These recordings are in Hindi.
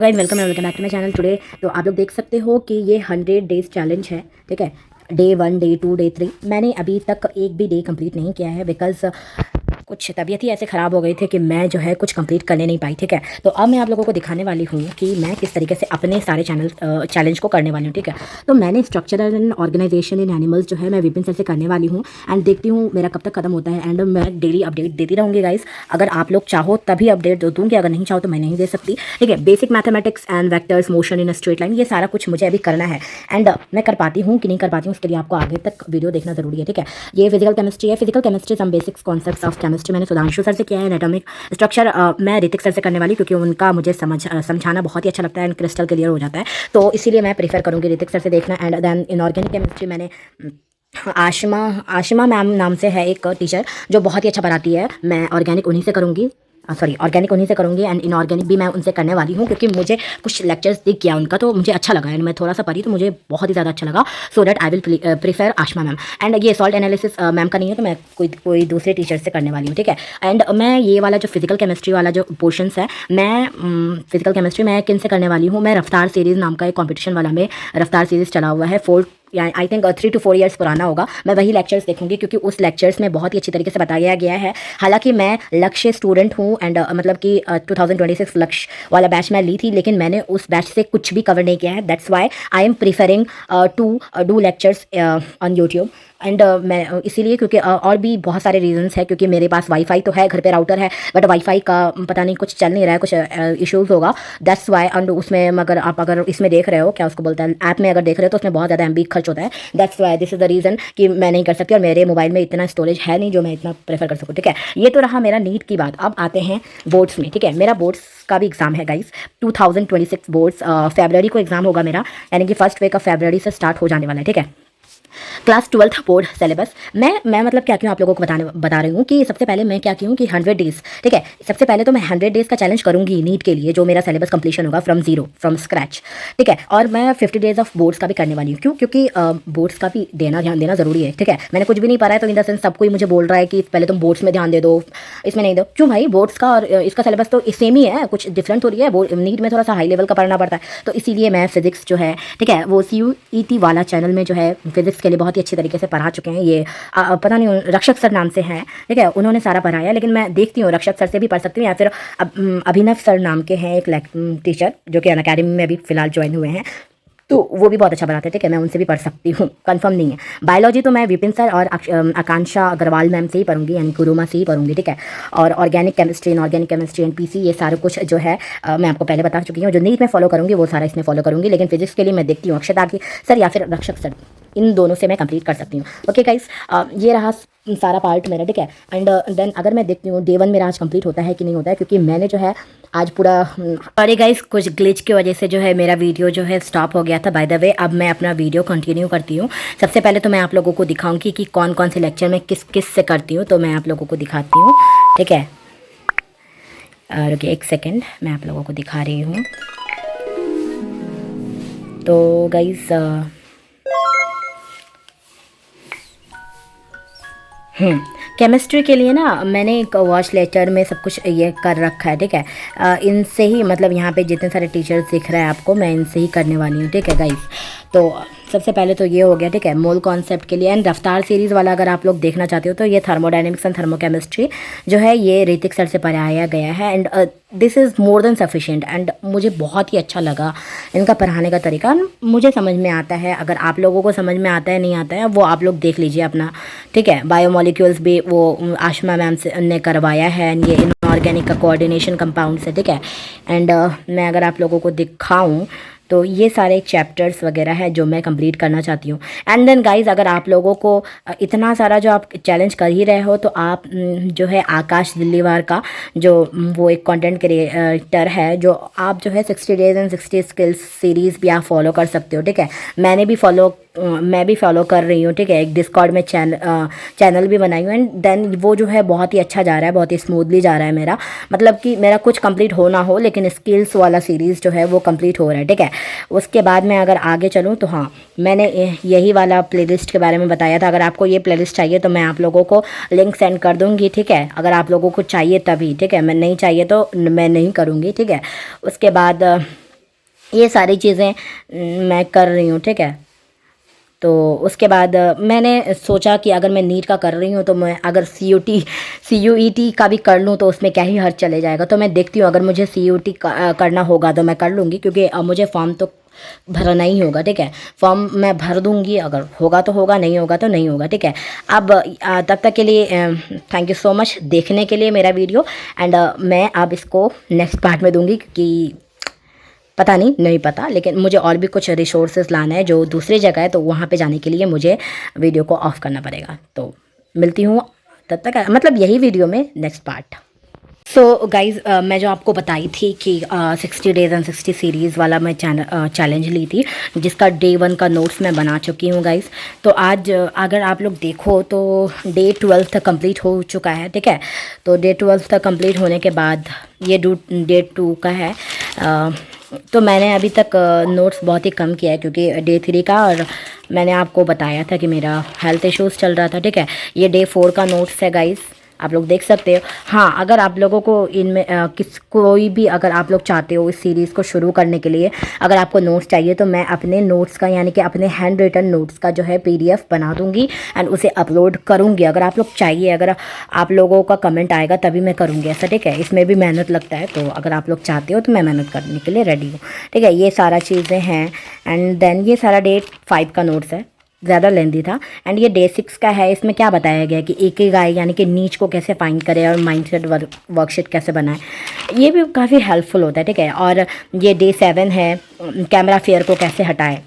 Guys welcome back to my channel today. तो आप लोग देख सकते हो कि ये 100 डेज चैलेंज है, ठीक है। डे 1, डे 2, डे 3 मैंने अभी तक एक भी डे कंप्लीट नहीं किया है बिकॉज कुछ तबीयत ही ऐसे ख़राब हो गई थी कि मैं जो है कुछ कंप्लीट करने नहीं पाई, ठीक है। तो अब मैं आप लोगों को दिखाने वाली हूँ कि मैं किस तरीके से अपने सारे चैलेंज को करने वाली हूँ, ठीक है। तो मैंने structural and organisation in animals जो है मैं विपिन सर से करने वाली हूँ एंड देखती हूँ मेरा कब तक खत्म होता है। एंड मैं डेली अपडेट देती रहूँगी गाइस। अगर आप लोग चाहो तभी अपडेट दूँगी, अगर नहीं चाहो तो मैं नहीं दे सकती, ठीक है। Basic mathematics and vectors, motion in straight line, ये सारा कुछ मुझे अभी करना है। एंड मैं कर पाती हूँ कि नहीं कर पाती हूँ उसके लिए आपको आगे तक वीडियो देखना जरूरी है, ठीक है। ये फिजिकल केमिस्ट्री है, physical chemistry some basics concepts of chemistry मैंने सुधांशु सर से किया है। एनाटॉमिक स्ट्रक्चर मैं ऋतिक सर से करने वाली, क्योंकि उनका मुझे समझाना बहुत ही अच्छा लगता है एंड क्रिस्टल क्लियर हो जाता है, तो इसीलिए मैं प्रीफर करूँगी ऋतिक सर से देखना। एंड देन इनऑर्गेनिक केमिस्ट्री मैंने आशिमा मैम नाम से है एक टीचर जो बहुत ही अच्छा पढ़ाती है, मैं ऑर्गेनिक उन्हीं से करूँगी, ऑर्गेनिक उन्हीं से करूँगी। एंड इनऑर्गेनिक भी मैं उनसे करने वाली हूँ क्योंकि मुझे कुछ लेक्चर्स दिख गया उनका, तो मुझे अच्छा लगा एंड मैं थोड़ा सा पढ़ी तो मुझे बहुत ही ज़्यादा अच्छा लगा। So that I will prefer Ashma ma'am. And ये सॉल्ट एनालिसिस मैम का नहीं है, तो मैं कोई दूसरे टीचर से करने वाली हूँ, ठीक है। एंड मैं ये वाला जो फिजिकल केमिस्ट्री वाला जो पोर्शंस है, मैं फिजिकल केमिस्ट्री मैं किन से करने वाली हूँ, मैं रफ्तार सीरीज़ नाम का एक कॉम्पिटिशन वाला में रफ्तार सीरीज़ चला हुआ है, 4 या आई थिंक 3 to 4 ईयर्स पुराना होगा। मैं वही लेक्चर्स देखूंगी क्योंकि उस लेक्चर्स में बहुत ही अच्छी तरीके से बताया गया है। हालांकि मैं लक्ष्य स्टूडेंट हूँ एंड मतलब कि 2026 लक्ष्य वाला बैच मैं ली थी, लेकिन मैंने उस बैच से कुछ भी कवर नहीं किया है। That's why I am preferring to do lectures on YouTube. And मैं इसीलिए क्योंकि और भी बहुत सारे रीजंस है, क्योंकि मेरे पास वाईफाई तो है, घर पे राउटर है, बट वाईफाई का पता नहीं कुछ चल नहीं रहा है, कुछ इश्यूज़ होगा। That's why. एंड उसमें अगर इसमें देख रहे हो, क्या उसको बोलते हैं, ऐप में अगर देख रहे हो तो उसमें बहुत ज़्यादा एमबी खर्च होता है। That's Y, this is the reason कि मैं नहीं कर सकती और मेरे मोबाइल में इतना स्टोरेज है नहीं जो मैं इतना प्रेफर कर सकूँ, ठीक है। ये तो रहा मेरा नीट की बात। अब आते हैं बोर्ड्स में, ठीक है। मेरा बोर्ड्स का भी एग्जाम है गाइस, 2026 बोर्ड्स फरवरी को एग्जाम होगा मेरा, यानी कि फर्स्ट वीक ऑफ फरवरी से स्टार्ट हो जाने वाला है, ठीक है। क्लास 12th बोर्ड सिलेबस मैं मतलब क्या क्यों आप लोगों को बता रही हूँ कि सबसे पहले मैं क्या क्यों कि 100 डेज़, ठीक है। सबसे पहले तो मैं 100 डेज़ का चैलेंज करूँगी नीट के लिए, जो मेरा सिलेबस कंप्लीशन होगा फ्रॉम स्क्रैच, ठीक है। और मैं 50 डेज़ ऑफ बोर्ड्स का भी करने वाली हूँ। क्यों? क्योंकि बोर्ड्स का भी ध्यान देना ज़रूरी है, ठीक है। मैंने कुछ भी नहीं पढ़ा है तो इन द सेंस सब कोई मुझे बोल रहा है कि पहले तुम बोर्ड्स में ध्यान दे दो, इसमें नहीं दो। क्यों भाई? बोर्ड्स का और इसका सिलेबस तो सेम ही है, कुछ डिफरेंट थोड़ी है। नीट में थोड़ा सा हाई लेवल का पढ़ना पड़ता है, तो इसीलिए मैं फिजिक्स जो है, ठीक है, वो CUET वाला चैनल में जो है फिजिक्स के लिए बहुत ही अच्छी तरीके से पढ़ा चुके हैं। ये पता नहीं रक्षक सर नाम से हैं, ठीक है, उन्होंने सारा पढ़ाया। लेकिन मैं देखती हूँ रक्षक सर से भी पढ़ सकती हूँ, या फिर अभिनव सर नाम के हैं एक टीचर जो कि अनअकैडमी में अभी फिलहाल ज्वाइन हुए हैं, तो वो भी बहुत अच्छा पढ़ाते हैं, ठीक है। मैं उनसे भी पढ़ सकती हूँ, कंफर्म नहीं है। बायोलॉजी तो मैं विपिन सर और आकांक्षा अग्रवाल मैम से ही पढ़ूंगी, यानी गुरुमा से ही पढ़ूंगी, ठीक है। और organic chemistry, inorganic chemistry and PC, ये सारा कुछ जो है मैं आपको पहले बता चुकी हूँ। जो नीट में फॉलो करूँगी वो सारा इसमें फॉलो करूँगी, लेकिन फिजिक्स के लिए मैं देखती हूँ अक्षता की सर या फिर रक्षक सर, इन दोनों से मैं कंप्लीट कर सकती हूँ। ओके गाइस, ये रहा सारा पार्ट मेरा, ठीक है। एंड देन अगर मैं देखती हूँ डे 1 मेरा आज कंप्लीट होता है कि नहीं होता है, क्योंकि मैंने जो है आज पूरा अरे गाइस कुछ ग्लिच की वजह से जो है मेरा वीडियो जो है स्टॉप हो गया था। बाय द वे अब मैं अपना वीडियो कंटिन्यू करती हूँ। सबसे पहले तो मैं आप लोगों को दिखाऊंगी कि कौन कौन से लेक्चर मैं किस किस से करती हूँ, तो मैं आप लोगों को दिखाती हूँ, ठीक है। रुकिए एक सेकेंड, मैं आप लोगों को दिखा रही हूँ। तो गाइस केमिस्ट्री के लिए ना मैंने एक वॉच लेटर में सब कुछ ये कर रखा है, ठीक है। इनसे ही मतलब यहाँ पे जितने सारे टीचर्स दिख रहे हैं आपको, मैं इनसे ही करने वाली हूँ, ठीक है गाइस। तो सबसे पहले तो ये हो गया, ठीक है, मोल कॉन्सेप्ट के लिए। एंड रफ्तार सीरीज़ वाला अगर आप लोग देखना चाहते हो तो ये थर्मोडायनेमिक्स एंड थर्मोकेमिस्ट्री जो है ये ऋतिक सर से पढ़ाया गया है। And this is more than sufficient. And मुझे बहुत ही अच्छा लगा इनका पढ़ाने का तरीका, मुझे समझ में आता है। अगर आप लोगों को समझ में आता है नहीं आता है वो आप लोग देख लीजिए अपना, ठीक है। बायोमोलिक्यूल्स भी वो आशमा मैम से ने करवाया है, एंड ये इनऑर्गेनिक का कोऑर्डिनेशन कंपाउंड से, ठीक है। एंड मैं अगर आप लोगों को दिखाऊं तो ये सारे चैप्टर्स वगैरह है जो मैं कंप्लीट करना चाहती हूँ। एंड देन गाइज अगर आप लोगों को इतना सारा जो आप चैलेंज कर ही रहे हो तो आप जो है आकाश दिल्लीवार का जो वो एक कंटेंट क्रिएटर है, जो आप जो है 60 डेज एंड 60 स्किल्स सीरीज़ भी आप फॉलो कर सकते हो, ठीक है। मैं भी फॉलो कर रही हूँ, ठीक है। एक डिस्कॉर्ड में चैनल भी बनाई हूँ। एंड देन वो जो है बहुत ही अच्छा जा रहा है, बहुत ही स्मूथली जा रहा है मेरा, मतलब कि मेरा कुछ कंप्लीट हो ना हो लेकिन स्किल्स वाला सीरीज़ जो है वो कंप्लीट हो रहा है, ठीक है। उसके बाद मैं अगर आगे चलूँ तो हाँ, मैंने यही वाला प्लेलिस्ट के बारे में बताया था। अगर आपको ये प्लेलिस्ट चाहिए तो मैं आप लोगों को लिंक सेंड कर दूँगी, ठीक है। अगर आप लोगों को चाहिए तभी, ठीक है, मैं नहीं चाहिए तो मैं नहीं करूँगी, ठीक है। उसके बाद ये सारी चीज़ें मैं कर रही हूँ, ठीक है। तो उसके बाद मैंने सोचा कि अगर मैं नीट का कर रही हूँ तो मैं अगर CUET का भी कर लूँ तो उसमें क्या ही हर्ज चले जाएगा। तो मैं देखती हूँ, अगर मुझे CUET करना होगा तो मैं कर लूँगी, क्योंकि मुझे फॉर्म तो भरना ही होगा, ठीक है। फॉर्म मैं भर दूँगी, अगर होगा तो होगा, नहीं होगा तो नहीं होगा, ठीक है। अब तब तक के लिए थैंक यू सो मच देखने के लिए मेरा वीडियो। एंड मैं अब इसको नेक्स्ट पार्ट में दूँगी, क्योंकि पता नहीं पता, लेकिन मुझे और भी कुछ रिसोर्सेज लाना है जो दूसरी जगह है, तो वहाँ पे जाने के लिए मुझे वीडियो को ऑफ करना पड़ेगा। तो मिलती हूँ तब तक, मतलब यही वीडियो में नेक्स्ट पार्ट। सो गाइज़, मैं जो आपको बताई थी कि 60 डेज़ एंड 60 सीरीज़ वाला मैं चैलेंज ली थी, जिसका डे 1 का नोट्स मैं बना चुकी हूँ गाइज़। तो आज अगर आप लोग देखो तो डे 12 तक कंप्लीट हो चुका है, ठीक है। तो डे 12 तक कंप्लीट होने के बाद ये डे 2 का है। तो मैंने अभी तक नोट्स बहुत ही कम किया है, क्योंकि डे 3 का, और मैंने आपको बताया था कि मेरा हेल्थ इश्यूज़ चल रहा था, ठीक है। ये डे 4 का नोट्स है गाइज़, आप लोग देख सकते हो। हाँ, अगर आप लोगों को इनमें कोई भी, अगर आप लोग चाहते हो इस सीरीज़ को शुरू करने के लिए, अगर आपको नोट्स चाहिए तो मैं अपने नोट्स का, यानी कि अपने हैंड रिटन नोट्स का जो है PDF बना दूंगी एंड उसे अपलोड करूंगी। अगर आप लोग चाहिए, अगर आप लोगों का कमेंट आएगा तभी मैं करूँगी ऐसा, ठीक है। इसमें भी मेहनत लगता है, तो अगर आप लोग चाहते हो तो मैं मेहनत करने के लिए रेडी हूँ, ठीक है। ये सारा चीज़ें हैं। एंड देन ये सारा डे 5 का नोट्स है, ज़्यादा लेंदी था। एंड ये डे 6 का है। इसमें क्या बताया गया कि इकिगाई यानी कि नीच को कैसे फाइंड करें और माइंडसेट वर्कशीट कैसे बनाएं, ये भी काफ़ी हेल्पफुल होता है, ठीक है। और ये डे 7 है, कैमरा फेयर को कैसे हटाएं,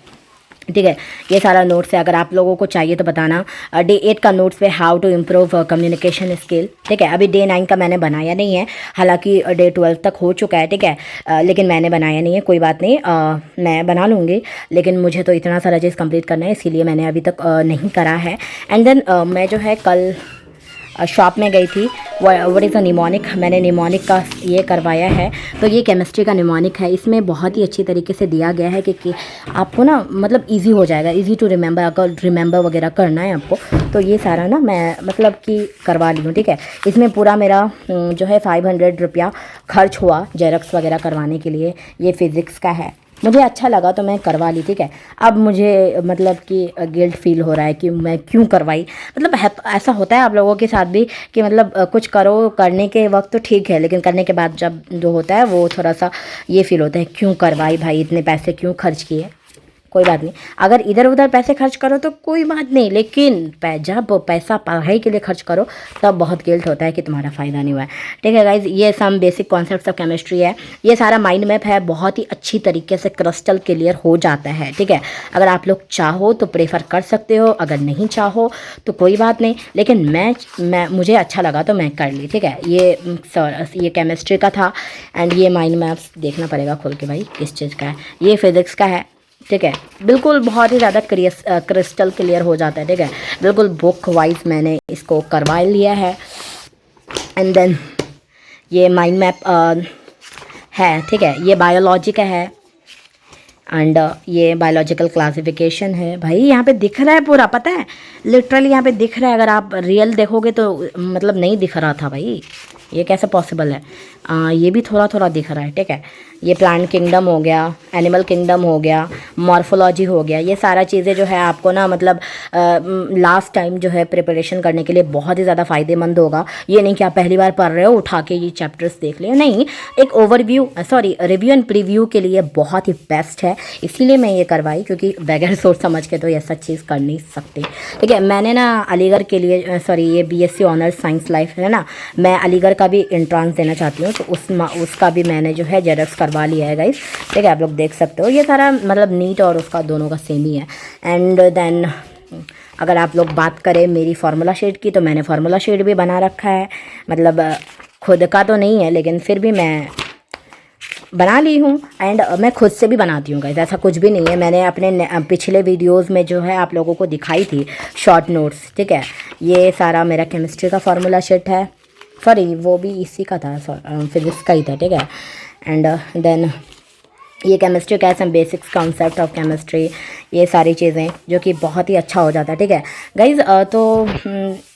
ठीक है। ये सारा नोट्स है, अगर आप लोगों को चाहिए तो बताना। डे 8 का नोट्स पे how to improve communication skill, ठीक है। अभी डे 9 का मैंने बनाया नहीं है, हालांकि डे 12 तक हो चुका है, ठीक है। लेकिन मैंने बनाया नहीं है, कोई बात नहीं, मैं बना लूँगी। लेकिन मुझे तो इतना सारा चीज़ कंप्लीट करना है, इसीलिए मैंने अभी तक नहीं करा है। एंड देन मैं जो है कल शॉप में गई थी, व्हाट इज़ अ निमोनिक, मैंने निमोनिक का ये करवाया है। तो ये केमिस्ट्री का निमोनिक है, इसमें बहुत ही अच्छी तरीके से दिया गया है कि आपको ना मतलब इजी हो जाएगा, इजी टू रिमेंबर, अगर रिमेंबर वगैरह करना है आपको। तो ये सारा ना मैं मतलब कि करवा ली हूँ, ठीक है। इसमें पूरा मेरा जो है 500 रुपया खर्च हुआ जेरॉक्स वगैरह करवाने के लिए। ये फ़िज़िक्स का है, मुझे अच्छा लगा तो मैं करवा ली, ठीक है। अब मुझे मतलब कि गिल्ट फील हो रहा है कि मैं क्यों करवाई, मतलब ऐसा होता है आप लोगों के साथ भी कि मतलब कुछ करो, करने के वक्त तो ठीक है, लेकिन करने के बाद जब जो होता है वो थोड़ा सा ये फील होता है क्यों करवाई भाई, इतने पैसे क्यों खर्च किए। कोई बात नहीं, अगर इधर उधर पैसे खर्च करो तो कोई बात नहीं, लेकिन जब पैसा पढ़ाई के लिए खर्च करो तब बहुत गिल्ट होता है कि तुम्हारा फ़ायदा नहीं हुआ है, ठीक है गाइज। ये some basic concepts of chemistry है। ये सारा माइंड मैप है, बहुत ही अच्छी तरीके से क्रिस्टल क्लियर हो जाता है, ठीक है। अगर आप लोग चाहो तो प्रेफर कर सकते हो, अगर नहीं चाहो तो कोई बात नहीं, लेकिन मैं मुझे अच्छा लगा तो मैं कर ली, ठीक है। ये केमिस्ट्री का था। एंड ये माइंड मैप्स देखना पड़ेगा खोल के भाई किस चीज़ का है। ये फिज़िक्स का है, ठीक है। बिल्कुल बहुत ही ज़्यादा क्रिस्टल क्लियर हो जाता है, ठीक है। बिल्कुल बुक वाइज मैंने इसको करवा लिया है। एंड देन ये माइंड मैप है, ठीक है। ये बायोलॉजी का है। एंड ये बायोलॉजिकल क्लासिफिकेशन है। भाई यहाँ पे दिख रहा है पूरा, पता है, लिटरली यहाँ पे दिख रहा है। अगर आप रियल देखोगे तो मतलब नहीं दिख रहा था भाई, ये कैसे पॉसिबल है। ये भी थोड़ा थोड़ा दिख रहा है, ठीक है। ये प्लांट किंगडम हो गया, एनिमल किंगडम हो गया, मॉर्फोलॉजी हो गया। ये सारा चीज़ें जो है आपको ना मतलब लास्ट टाइम जो है प्रिपरेशन करने के लिए बहुत ही ज़्यादा फ़ायदेमंद होगा। ये नहीं कि आप पहली बार पढ़ रहे हो उठा के ये चैप्टर्स देख ले, नहीं, एक ओवरव्यू रिव्यू एंड प्रीव्यू के लिए बहुत ही बेस्ट है। इसीलिए मैं ये करवाई, क्योंकि बगैर सोच समझ के तो ये सब चीज़ कर नहीं सकती, ठीक है। मैंने ना अलीगढ़ के लिए ये BSc ऑनर्स साइंस लाइफ है ना, मैं अलीगढ़ का भी एंट्रांस देना चाहती हूँ, तो उसका भी मैंने जो है जेरॉक्स करवा लिया है गाइस, ठीक है। आप लोग देख सकते हो ये सारा मतलब नीट और उसका दोनों का सेम ही है। एंड देन अगर आप लोग बात करें मेरी फार्मूला शीट की, तो मैंने फार्मूला शीट भी बना रखा है, मतलब खुद का तो नहीं है लेकिन फिर भी मैं बना ली हूँ। एंड मैं खुद से भी बनाती हूँ गाइस, ऐसा कुछ भी नहीं है। मैंने अपने पिछले वीडियोस में जो है आप लोगों को दिखाई थी शॉर्ट नोट्स, ठीक है। ये सारा मेरा केमिस्ट्री का फार्मूला शीट है, सॉरी वो भी इसी का था, फिजिक्स का ही था, ठीक है। एंड देन ये केमिस्ट्री का some basics concept of chemistry, ये सारी चीज़ें जो कि बहुत ही अच्छा हो जाता है, ठीक है गाइज़। तो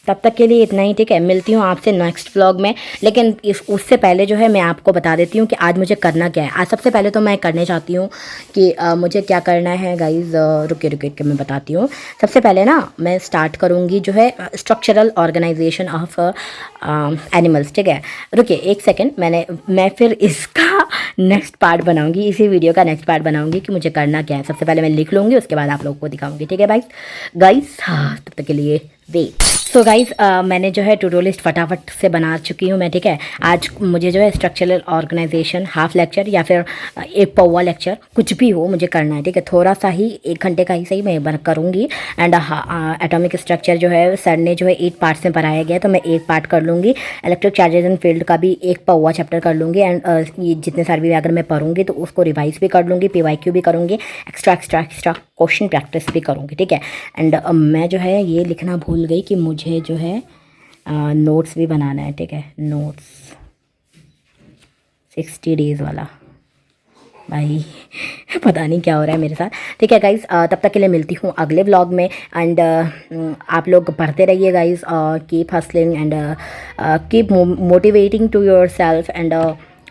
तब तक के लिए इतना ही, ठीक है। मिलती हूँ आपसे नेक्स्ट व्लॉग में, लेकिन उससे पहले जो है मैं आपको बता देती हूँ कि आज मुझे करना क्या है। आज सबसे पहले तो मैं करने चाहती हूँ कि मुझे क्या करना है गाइज़। रुके रुके के मैं बताती हूँ। सबसे पहले ना मैं स्टार्ट करूँगी जो है स्ट्रक्चरल ऑर्गेनाइजेशन ऑफ एनिमल्स, ठीक है। रुकिए एक सेकेंड, मैं फिर इसका नेक्स्ट पार्ट बनाऊँगी, इसी वीडियो का नेक्स्ट पार्ट बनाऊँगी कि मुझे करना क्या है। सबसे पहले मैं लिख लूँगी, उसके बाद आप लोगों को दिखाऊँगी, ठीक है गाइस। हाँ, तब तक के लिए वेट। सो गाइज़ मैंने जो है टू डू लिस्ट फटाफट से बना चुकी हूँ मैं, ठीक है। आज मुझे जो है स्ट्रक्चरल ऑर्गेनाइजेशन हाफ लेक्चर या फिर एक पौवा लेक्चर कुछ भी हो मुझे करना है, ठीक है। थोड़ा सा ही 1 घंटे का ही सही मैं करूँगी। एंड एटॉमिक स्ट्रक्चर जो है सर ने जो है 8 पार्ट्स में पढ़ाया गया, तो मैं 1 पार्ट कर लूँगी। इलेक्ट्रिक चार्जेस एंड फील्ड का भी एक पौवा चैप्टर कर लूँगी। एंड ये जितने सारे भी अगर मैं पढ़ूँगी तो उसको रिवाइज भी कर लूँगी, PYQ भी करूँगी, एक्स्ट्रा क्वेश्चन प्रैक्टिस भी करूँगी, ठीक है। एंड मैं जो है ये लिखना भूल गई कि मुझे जो है नोट्स भी बनाना है, ठीक है। नोट्स 60 डेज़ वाला, भाई पता नहीं क्या हो रहा है मेरे साथ, ठीक है गाइज़। तब तक के लिए मिलती हूँ अगले व्लॉग में। एंड आप लोग पढ़ते रहिए guys, keep hustling and keep motivating to your self and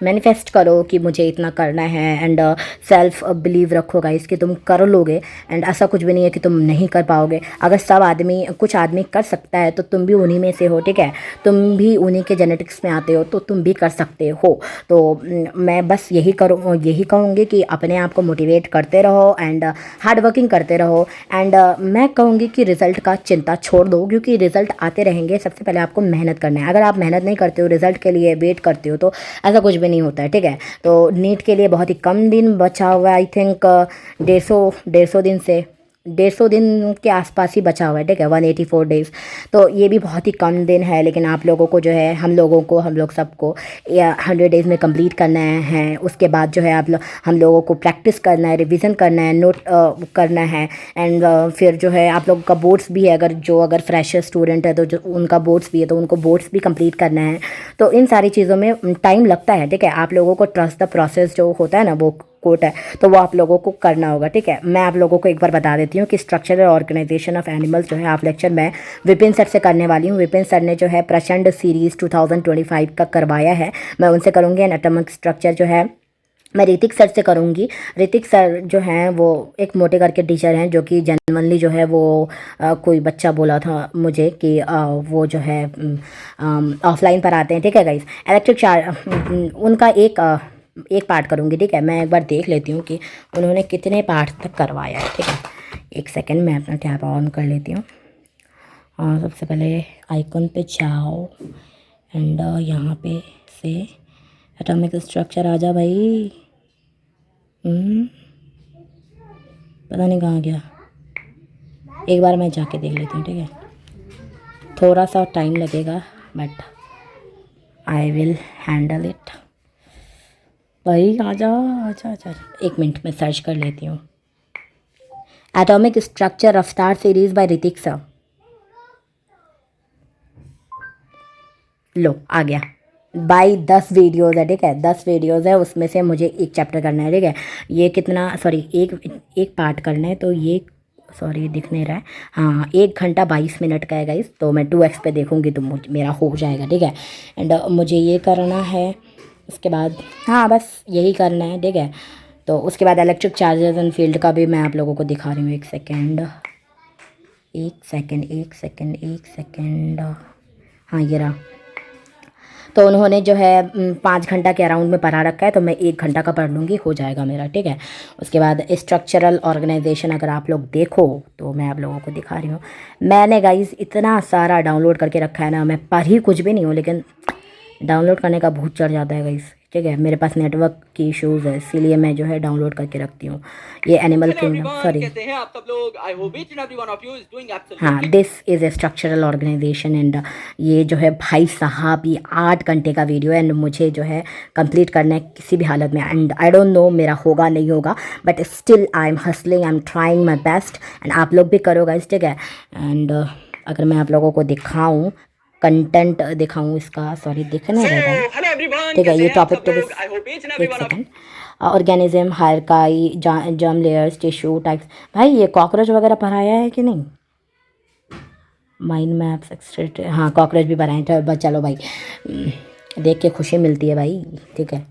manifest करो कि मुझे इतना करना है। एंड सेल्फ बिलीव रखो गाइस कि तुम कर लोगे। एंड ऐसा कुछ भी नहीं है कि तुम नहीं कर पाओगे। अगर कुछ आदमी कर सकता है तो तुम भी उन्हीं में से हो, ठीक है। तुम भी उन्हीं के जेनेटिक्स में आते हो तो तुम भी कर सकते हो। तो मैं बस यही कहूँगी कि अपने आप को मोटिवेट करते रहो एंड हार्ड वर्किंग करते रहो। एंड मैं कहूँगी कि रिज़ल्ट का चिंता छोड़ दो, क्योंकि रिज़ल्ट आते रहेंगे। सबसे पहले आपको मेहनत करना है। अगर आप मेहनत नहीं करते हो, रिज़ल्ट के लिए वेट करते हो, तो ऐसा कुछ नहीं होता है, ठीक है। तो नीट के लिए बहुत ही कम दिन बचा हुआ है, आई थिंक 150 दिन के आसपास ही बचा हुआ है, ठीक है। 184 डेज़, तो ये भी बहुत ही कम दिन है। लेकिन आप लोगों को जो है हम लोग सबको 100 डेज़ में कंप्लीट करना है। उसके बाद जो है हम लोगों को प्रैक्टिस करना है, रिवीजन करना है, नोट करना है। एंड फिर जो है आप लोगों का बोर्ड्स भी है, अगर फ्रेशर स्टूडेंट है तो जो उनका बोर्ड्स भी है तो उनको बोर्ड्स भी कंप्लीट करना है। तो इन सारी चीज़ों में टाइम लगता है, ठीक है। आप लोगों को ट्रस्ट द प्रोसेस जो होता है ना, वो कोट है, तो वो आप लोगों को करना होगा, ठीक है। मैं आप लोगों को एक बार बता देती हूँ कि स्ट्रक्चरल ऑर्गेनाइजेशन ऑफ एनिमल्स जो है आप लेक्चर मैं विपिन सर से करने वाली हूँ। विपिन सर ने जो है प्रचंड सीरीज़ 2025 का करवाया है, मैं उनसे करूँगी। एंड एटॉमिक स्ट्रक्चर जो है मैं ऋतिक सर से करूँगी। ऋतिक सर जो हैं वो एक मोटे करके टीचर हैं, जो कि जेन्युइनली जो है वो कोई बच्चा बोला था मुझे कि वो जो है ऑफलाइन पढ़ाते हैं, ठीक है गाइस। उनका एक पार्ट करूँगी, ठीक है। मैं एक बार देख लेती हूँ कि उन्होंने कितने पार्ट तक करवाया है, ठीक है। एक सेकेंड, मैं अपना टैब ऑन कर लेती हूँ। सबसे पहले आइकन पे जाओ एंड यहाँ पे से एटॉमिक स्ट्रक्चर आ जा भाई। पता नहीं कहाँ गया, एक बार मैं जाके देख लेती हूँ, ठीक है। थोड़ा सा टाइम लगेगा but I will handle it. भाई आजा आजा आजा, 1 मिनट में सर्च कर लेती हूँ। एटॉमिक स्ट्रक्चर रफ्तार सीरीज बाय ऋतिक सर। लो आ गया। बाई 10 वीडियोज़ है, ठीक है। 10 वीडियोज़ है, उसमें से मुझे एक चैप्टर करना है, ठीक है। ये कितना, सॉरी एक पार्ट करना है, तो ये सॉरी दिख नहीं रहा है। हाँ, 1 घंटा 22 मिनट का है गाइस। तो मैं 2x पे देखूँगी तो मेरा हो जाएगा, ठीक है। एंड मुझे ये करना है, उसके बाद हाँ बस यही करना है, ठीक है। तो उसके बाद इलेक्ट्रिक चार्जेस एंड फील्ड का भी मैं आप लोगों को दिखा रही हूँ। एक सेकेंड, हाँ ये रहा। तो उन्होंने जो है 5 घंटा के अराउंड में पढ़ा रखा है, तो मैं 1 घंटा का पढ़ लूँगी, हो जाएगा मेरा, ठीक है। उसके बाद स्ट्रक्चरल ऑर्गेनाइजेशन अगर आप लोग देखो तो मैं आप लोगों को दिखा रही हूँ। मैंने गाइस इतना सारा डाउनलोड करके रखा है ना, मैं पढ़ी कुछ भी नहीं हूँ, लेकिन डाउनलोड करने का भूत चढ़ जाता है गाइस, ठीक है। मेरे पास नेटवर्क की इशूज़ है, इसीलिए मैं जो है डाउनलोड करके रखती हूँ। ये एनिमल किंगडम, सॉरी, हाँ, this is a structural organisation. And ये जो है भाई साहब ये 8 घंटे का वीडियो है एंड मुझे जो है कंप्लीट करना है किसी भी हालत में। एंड आई डोंट नो मेरा होगा नहीं होगा, but still I am hustling, I am trying my best. And आप लोग भी करो गाइस, ठीक है। एंड अगर मैं आप लोगों को दिखाऊँ, कंटेंट दिखाऊँ इसका, सॉरी दिख नहीं रहा है, ठीक है। ये टॉपिक तो एक second, organism, hierarchy, germ layers, tissue types. भाई ये कॉकरोच वगैरह पढ़ाया है कि नहीं? माइंड मैप्स एक्सट्रेट, हाँ कॉकरोच भी बनाए थे बस। चलो भाई, देख के खुशी मिलती है भाई, ठीक है।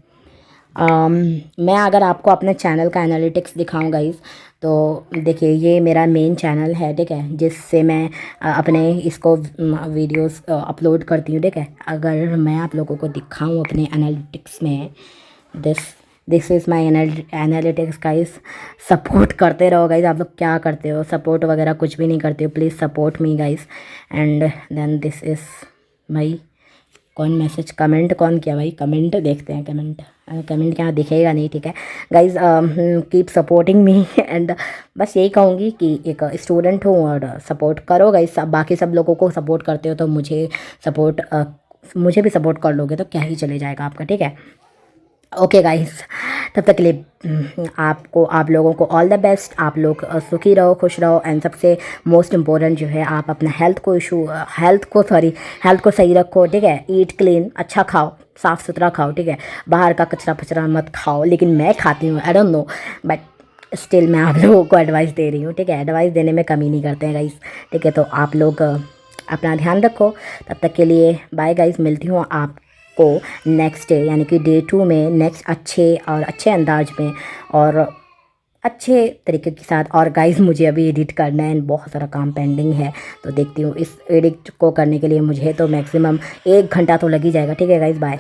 मैं अगर आपको अपने चैनल का एनालिटिक्स दिखाऊं गाइस, तो देखिए ये मेरा मेन चैनल है, ठीक है, जिससे मैं अपने इसको वीडियोस अपलोड करती हूँ, ठीक है। अगर मैं आप लोगों को दिखाऊं अपने एनालिटिक्स में, this this is my analytics guys. Support करते रहो गाइस। आप लोग क्या करते हो? सपोर्ट वगैरह कुछ भी नहीं करते हो। Please support me guys. And then this is my, कौन मैसेज कमेंट कौन किया भाई? कमेंट देखते हैं, कमेंट कमेंट क्या दिखेगा नहीं, ठीक है guys. Keep supporting me and बस यही कहूँगी कि एक स्टूडेंट हूँ और सपोर्ट करो गाइज। सब बाकी सब लोगों को सपोर्ट करते हो तो मुझे भी सपोर्ट कर लोगे तो क्या ही चले जाएगा आपका, ठीक है। ओके गाइस, तब तक के लिए आप लोगों को ऑल द बेस्ट। आप लोग सुखी रहो, खुश रहो, एंड सबसे मोस्ट इम्पोर्टेंट जो है, आप अपना हेल्थ को सही रखो, ठीक है। ईट क्लीन, अच्छा खाओ, साफ़ सुथरा खाओ, ठीक है। बाहर का कचरा फचरा मत खाओ, लेकिन मैं खाती हूँ, I don't know, but still मैं आप लोगों को एडवाइस दे रही हूँ, ठीक है। एडवाइस देने में कमी नहीं करते हैं गाइस, ठीक है। तो आप लोग अपना ध्यान रखो। तब तक के लिए बाय गाइस, मिलती हूँ आप को नेक्स्ट डे यानी कि डे 2 में, नेक्स्ट अच्छे अंदाज में और अच्छे तरीके के साथ। और गाइस मुझे अभी एडिट करना है, बहुत सारा काम पेंडिंग है, तो देखती हूँ। इस एडिट को करने के लिए मुझे तो मैक्सिमम 1 घंटा तो लग ही जाएगा, ठीक है गाइस। बाय।